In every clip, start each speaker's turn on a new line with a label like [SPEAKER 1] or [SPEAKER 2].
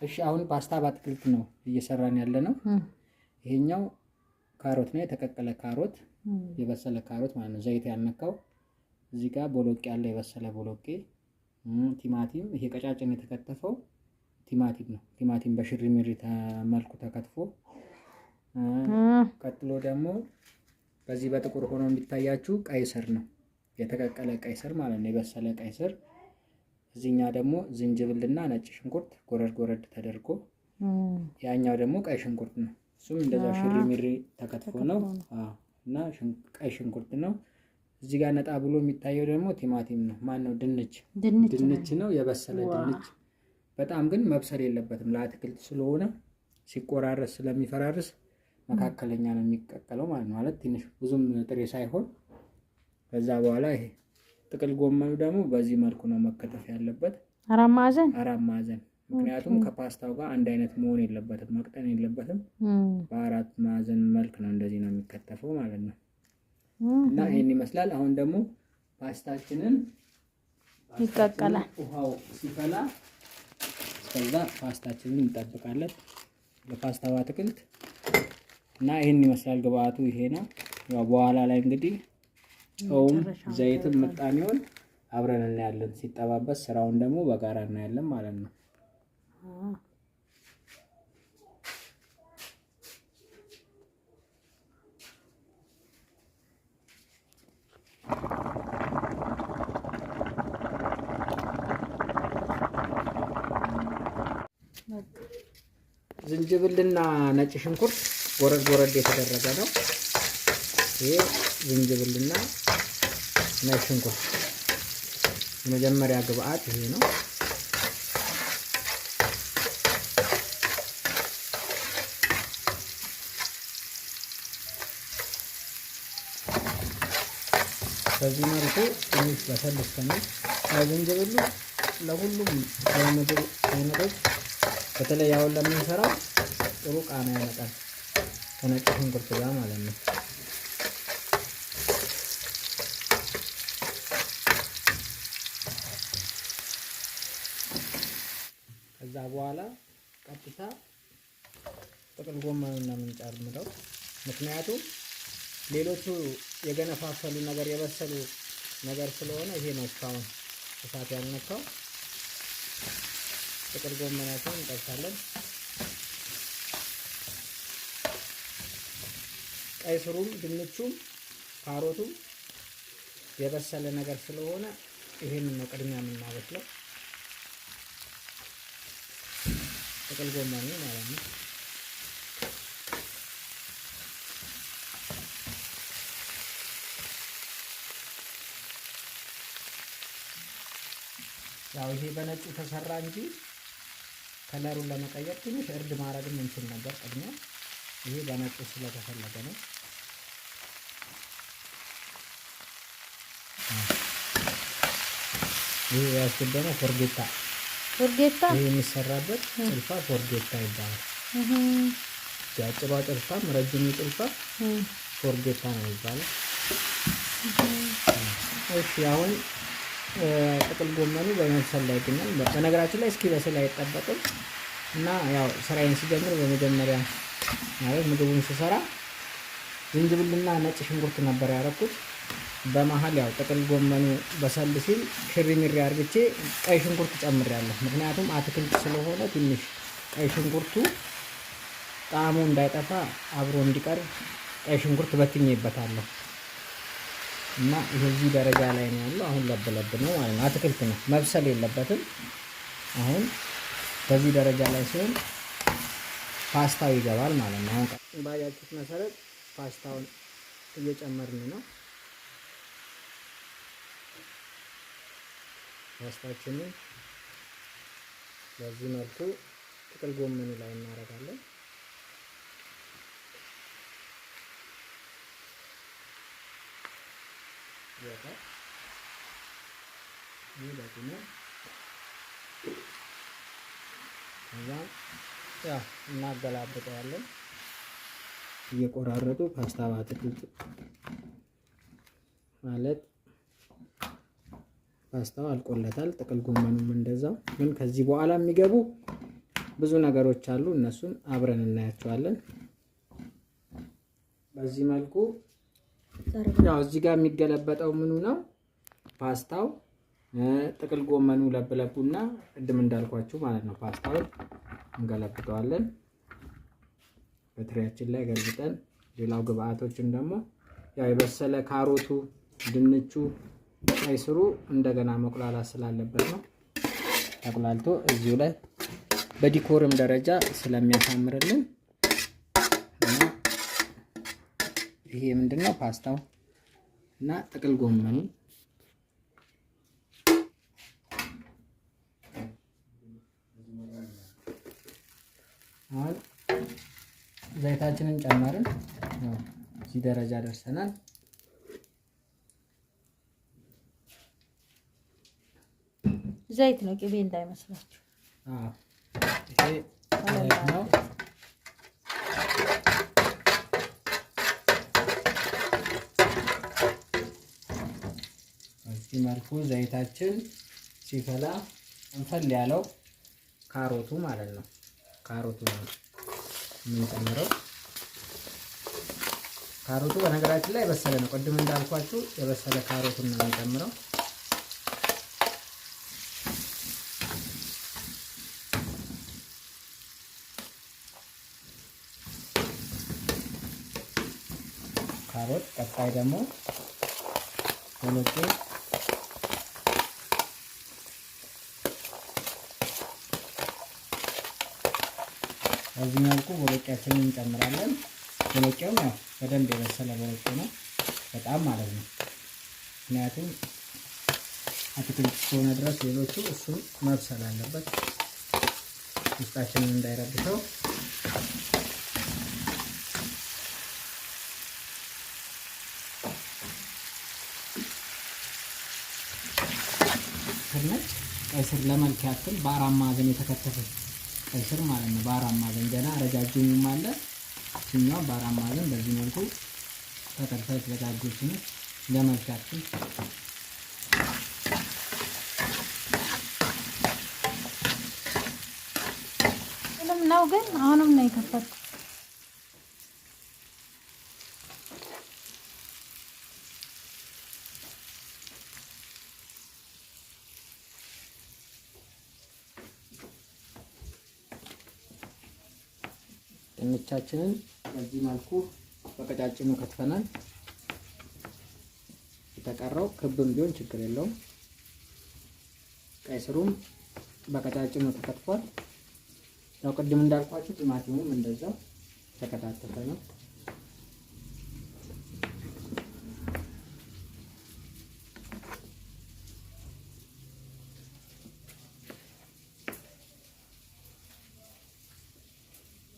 [SPEAKER 1] እሺ አሁን ፓስታ በአትክልት ነው እየሰራን ያለ ነው። ይሄኛው ካሮት ነው፣ የተቀቀለ ካሮት፣ የበሰለ ካሮት ማለት ነው፣ ዘይት ያልነካው። እዚህ ጋር ቦሎቄ ያለ የበሰለ ቦሎቄ፣ ቲማቲም፣ ይሄ ቀጫጭን የተከተፈው ቲማቲም ነው። ቲማቲም በሽሪሚሪ መልኩ ተከትፎ፣ ቀጥሎ ደግሞ በዚህ በጥቁር ሆኖ የሚታያችሁ ቀይ ስር ነው፣ የተቀቀለ ቀይ ስር ማለት ነው፣ የበሰለ ቀይ ስር። እዚህኛ ደግሞ ዝንጅብልና ነጭ ሽንኩርት ጎረድ ጎረድ ተደርጎ፣ ያኛው ደግሞ ቀይ ሽንኩርት ነው። እሱም እንደዛው ሽሪሚሪ ተከትፎ ነው እና ቀይ ሽንኩርት ነው። እዚህ ጋር ነጣ ብሎ የሚታየው ደግሞ ቲማቲም ነው። ማን ነው? ድንች ነው፣ የበሰለ ድንች። በጣም ግን መብሰል የለበትም ለአትክልት ስለሆነ ሲቆራረስ ስለሚፈራርስ መካከለኛ ነው የሚቀቀለው ማለት ትንሽ ብዙም ጥሬ ሳይሆን። ከዛ በኋላ ይሄ ጥቅል ጎመኑ ደግሞ በዚህ መልኩ ነው መከተፍ ያለበት፣
[SPEAKER 2] አራት ማዕዘን።
[SPEAKER 1] ምክንያቱም ከፓስታው ጋር አንድ አይነት መሆን የለበትም፣ መቅጠን የለበትም። በአራት ማዕዘን መልክ ነው እንደዚህ ነው የሚከተፈው ማለት ነው። እና ይሄን ይመስላል። አሁን ደግሞ ፓስታችንን
[SPEAKER 2] ይቀቀላል።
[SPEAKER 1] ውሃው ሲፈላ እስከዛ ፓስታችንን እንጠብቃለን። ለፓስታው አትክልት እና ይሄን ይመስላል ግብአቱ ይሄ ነው። ያው በኋላ ላይ እንግዲህ ጨውም ዘይትም ምጣኔውን አብረን እናያለን ሲጠባበስ፣ ስራውን ደግሞ በጋራ እናያለን ማለት ነው። ዝንጅብልና ነጭ ሽንኩርት ጎረድ ጎረድ የተደረገ ነው። ይሄ ዝንጅብልና ነጭ ሽንኩርት የመጀመሪያ ግብአት ይሄ ነው። በዚህ መልኩ ትንሽ በሰል እስከሚል ዝንጅብሉ ለሁሉም የምግብ አይነቶች በተለይ አሁን ለምንሰራው ጥሩ ቃና ያመጣል ከነጭ ሽንኩርት ጋር ማለት ነው። ከዛ በኋላ ቀጥታ ጥቅል ጎመኑን ነው የምንጨምረው። ምክንያቱም ሌሎቹ የገነፋፈሉ ነገር የበሰሉ ነገር ስለሆነ ይሄ ነው እስካሁን እሳት ያልነካው። ጥቅል ጎመናቸውን እንጠብሳለን። ቀይ ስሩም ድንቹም ካሮቱም የበሰለ ነገር ስለሆነ ይሄንን ነው ቅድሚያ የምናበስለው፣ ጥቅል ጎመኑ ማለት ነው። ያው ይሄ በነጩ ተሰራ እንጂ ከለሩን ለመቀየር ትንሽ እርድ ማድረግም እንችል ነበር ቅድሚያ። ይሄ በነጩ ስለተፈለገ ነው። ይሄ ያስገደነ ፎርጌታ ይሄ የሚሰራበት ጭልፋ ፎርጌታ ይባላል። ያጭሯ ጭልፋም ረጅሙ ጭልፋ ፎርጌታ ነው የሚባለው። እሺ አሁን ጥቅል ጎመኑ በመብሰል ላይ ይገኛል። በነገራችን ላይ እስኪ በስል አይጠበቅም እና ያው ስራዬን ሲጀምር በመጀመሪያ ማለት ምግቡን ስሰራ ዝንጅብልና ነጭ ሽንኩርት ነበር ያደረኩት። በመሃል ያው ጥቅል ጎመኑ በሰል ሲል ሽሪሚሪ አድርጌ ቀይ ሽንኩርት ጨምሬያለሁ። ምክንያቱም አትክልት ስለሆነ ትንሽ ቀይ ሽንኩርቱ ጣዕሙ እንዳይጠፋ አብሮ እንዲቀርብ ቀይ ሽንኩርት በትኜበታለሁ እና ይሄዚህ ደረጃ ላይ ነው ያለው። አሁን ለበለብ ነው ማለት ነው። አትክልት ነው መብሰል የለበትም። አሁን በዚህ ደረጃ ላይ ሲሆን ፓስታው ይገባል ማለት ነው። አሁን ባያችሁት መሰረት ፓስታውን እየጨመርን ነው። ፓስታችንን በዚህ መልኩ ጥቅል ጎመኑ ላይ እናደርጋለን። ይሄ ደግሞ ያ እናገላብጠዋለን እየቆራረጡ ፓስታ በአትክልት ማለት ፓስታው አልቆለታል። ጥቅል ጎመኑም እንደዛው። ግን ከዚህ በኋላ የሚገቡ ብዙ ነገሮች አሉ። እነሱን አብረን እናያቸዋለን። በዚህ መልኩ ያው እዚህ ጋር የሚገለበጠው ምኑ ነው? ፓስታው፣ ጥቅል ጎመኑ ለብለቡና ቅድም እንዳልኳችሁ ማለት ነው። ፓስታውን እንገለብጠዋለን በትሪያችን ላይ ገልብጠን። ሌላው ግብአቶችን ደግሞ ያው የበሰለ ካሮቱ፣ ድንቹ፣ ቀይ ስሩ እንደገና መቁላላት ስላለበት ነው። ተቁላልቶ እዚሁ ላይ በዲኮርም ደረጃ ስለሚያሳምርልን እና ይሄ ምንድነው? ፓስታው እና ጥቅል ጎመኑ አሁን ዘይታችንን ጨመርን። እዚህ ደረጃ ደርሰናል።
[SPEAKER 2] ዘይት ነው፣ ቅቤ እንዳይመስላችሁ።
[SPEAKER 1] ይሄ ዘይት ነው። በዚህ መልኩ ዘይታችን ሲፈላ እንፈል ያለው ካሮቱ ማለት ነው። ካሮቱ ነው የምንጨምረው። ካሮቱ በነገራችን ላይ የበሰለ ነው። ቅድም እንዳልኳችሁ የበሰለ ካሮቱን ነው የምንጨምረው። ካሮት ቀጣይ ደግሞ ቦሎቄ በዚህ መልኩ ቦሎቄያችንን እንጨምራለን። ቦሎቄው ያው በደንብ የበሰለ ቦሎቄ ነው፣ በጣም ማለት ነው። ምክንያቱም አትክልት እስከሆነ ድረስ ሌሎቹ እሱን መብሰል አለበት ውስጣችንን እንዳይረብሸው። ቀይ ስር ለመልክ ያክል በአራት ማዕዘን የተከተፈ ቀይ ስር ማለት ነው። በአራት ማዕዘን ገና ረጃጅሙም አለ። እኛው በአራት ማዕዘን በዚህ መልኩ ተከትፋ የተዘጋጀች ነው። ለመልክ ያክል
[SPEAKER 2] ምንም ነው ግን አሁንም ነው የከፈትኩት።
[SPEAKER 1] ድንቻችንን በዚህ መልኩ በቀጫጭኑ ከትፈናል። የተቀረው ክብም ቢሆን ችግር የለውም። ቀይ ስሩም በቀጫጭኑ ተከትፏል። ያው ቅድም እንዳልኳችሁ ቲማቲሙም እንደዛው ተከታተፈ ነው።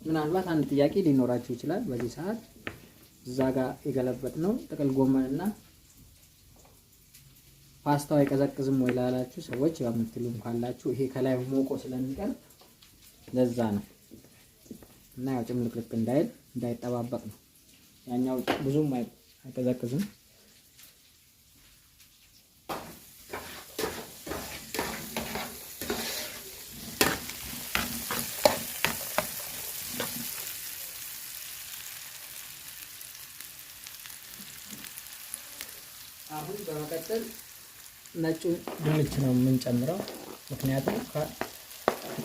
[SPEAKER 1] ምናልባት አንድ ጥያቄ ሊኖራችሁ ይችላል። በዚህ ሰዓት እዛ ጋር የገለበጥነው ጥቅል ጎመንና ፓስታው አይቀዘቅዝም ወይ ላላችሁ ሰዎች ያው የምትሉም ካላችሁ ይሄ ከላይ ሞቆ ስለሚቀርብ ለዛ ነው እና ያው ጭምልቅልቅ እንዳይል እንዳይጠባበቅ ነው። ያኛው ብዙም አይቀዘቅዝም። አሁን በመቀጠል ነጩን ድንች ነው የምንጨምረው። ምክንያቱም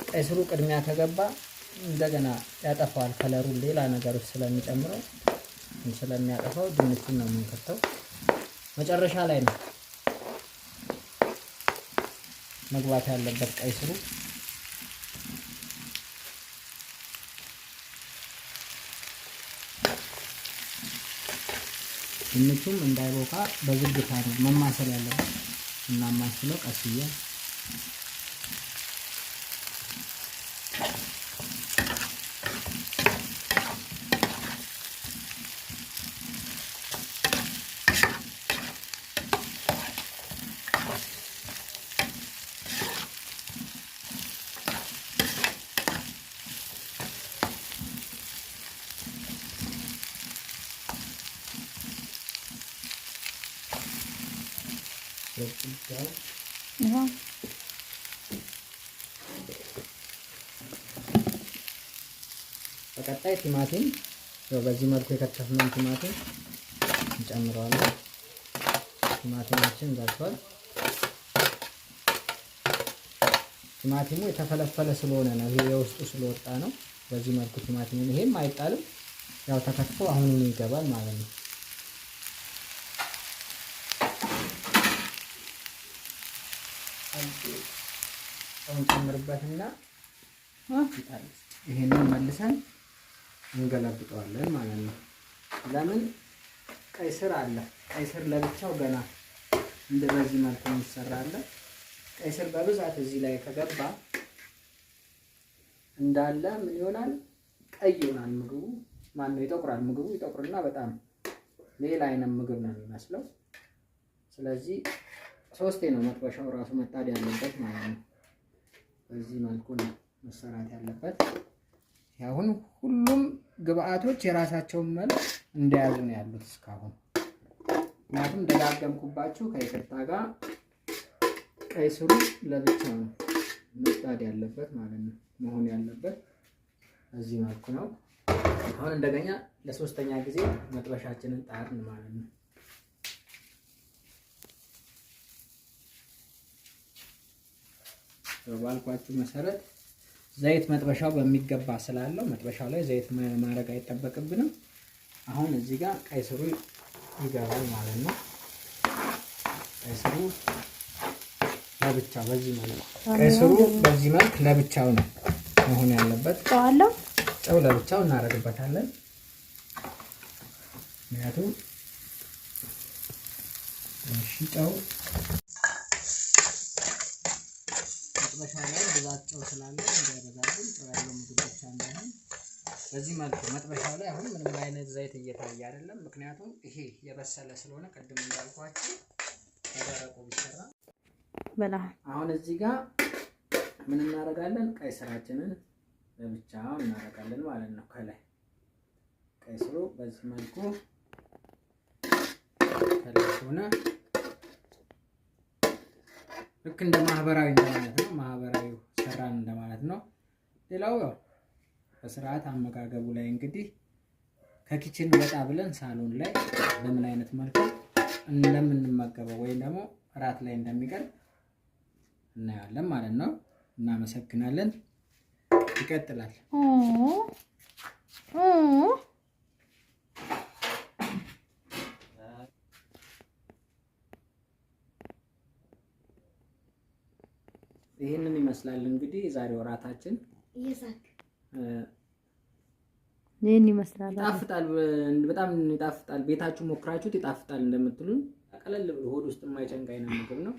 [SPEAKER 1] ቀይ ስሩ ቅድሚያ ከገባ እንደገና ያጠፋዋል ከለሩን፣ ሌላ ነገሮች ስለሚጨምረው ስለሚያጠፋው ድንቹን ነው የምንከተው። መጨረሻ ላይ ነው መግባት ያለበት ቀይ ስሩ። ድንቹም እንዳይቦካ በዝግታ ነው መማሰል ያለበት እና ማስለው ቀስ እያልን በቀጣይ ቲማቲም ያው በዚህ መልኩ የከተፍነውን ቲማቲም እንጨምረዋለን። ቲማቲማችን ገብቷል። ቲማቲሙ የተፈለፈለ ስለሆነ ነው፣ ይሄ የውስጡ ስለወጣ ነው። በዚህ መልኩ ቲማቲሙ ይሄም አይጣልም፣ ያው ተከትፎ አሁኑኑ ይገባል ማለት ነው። አሁን ጨምርበትና ይሄንን መልሰን እንገለብጠዋለን ማለት ነው። ለምን ቀይ ስር አለ። ቀይ ስር ለብቻው ገና እንደዚህ መልኩ ይሰራል። ቀይ ስር በብዛት እዚህ ላይ ከገባ እንዳለ ምን ይሆናል? ቀይ ይሆናል ምግቡ። ማን ነው ይጠቁራል። ምግቡ ይጠቁርና በጣም ሌላ አይነት ምግብ ነው የሚመስለው። ስለዚህ ሶስቴ ነው መጥበሻው ራሱ መጣድ ያለበት ማለት ነው። በዚህ መልኩ ነው መሰራት ያለበት። አሁን ሁሉም ግብአቶች የራሳቸውን መልክ እንደያዙ ነው ያሉት እስካሁን። ምክንያቱም ደጋገምኩባችሁ ከይቅርታ ጋር ቀይ ስሩ ለብቻው ነው መጣድ ያለበት ማለት ነው። መሆን ያለበት በዚህ መልኩ ነው። አሁን እንደገና ለሶስተኛ ጊዜ መጥበሻችንን ጣርን ማለት ነው። ባልኳችሁ መሰረት ዘይት መጥበሻው በሚገባ ስላለው መጥበሻው ላይ ዘይት ማድረግ አይጠበቅብንም። አሁን እዚህ ጋር ቀይ ስሩ ይገባል ማለት ነው። ቀይ ስሩ ለብቻው በዚህ መልኩ ቀይ ስሩ በዚህ መልክ ለብቻው ነው መሆን ያለበት። ጨው ለብቻው እናደርግበታለን። ምክንያቱም ጨው መጥበሻ ላይ ብዛት ጨው ስላለ እንዳይበዛብን ጨው ያለው ምግብ ብቻ እንዳይሆን በዚህ መልኩ መጥበሻው ላይ አሁን ምንም አይነት ዘይት እየታየ አይደለም። ምክንያቱም ይሄ የበሰለ ስለሆነ ቅድም እንዳልኳችሁ ተደረቆ ቢሰራ በላ። አሁን እዚህ ጋር ምን እናደርጋለን? ቀይ ስራችንን ለብቻው እናደርጋለን ማለት ነው። ከላይ ቀይ ስሩ በዚህ መልኩ ከላይ ሆነ ልክ እንደ ማህበራዊ እንደማለት ነው። ማህበራዊ ሰራን እንደማለት ነው። ሌላው ያው በስርዓት አመጋገቡ ላይ እንግዲህ ከኪችን ወጣ ብለን ሳሎን ላይ በምን አይነት መልኩ እንደምንመገበው ወይም ደግሞ እራት ላይ እንደሚቀርብ እናያለን ማለት ነው። እናመሰግናለን። ይቀጥላል። ይሄንን ይመስላል እንግዲህ የዛሬው እራታችን።
[SPEAKER 2] ይሄን ይመስላል።
[SPEAKER 1] ይጣፍጣል፣ በጣም ይጣፍጣል። ቤታችሁ ሞክራችሁት ይጣፍጣል እንደምትሉን ቀለል ብሎ ሆድ ውስጥ የማይጨንቅ አይነት ምግብ ነው።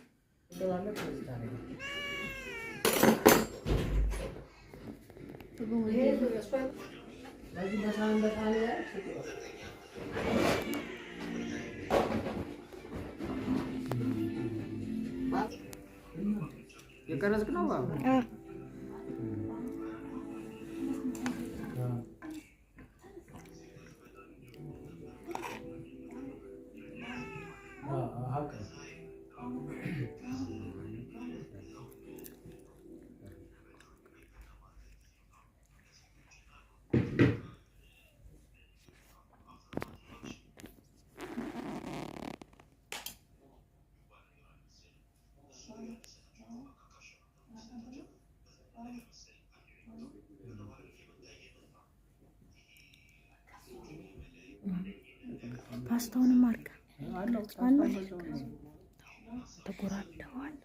[SPEAKER 1] የቀረጽክ ነው
[SPEAKER 2] ፓስታውንም አድርጋ ተጎራደዋል።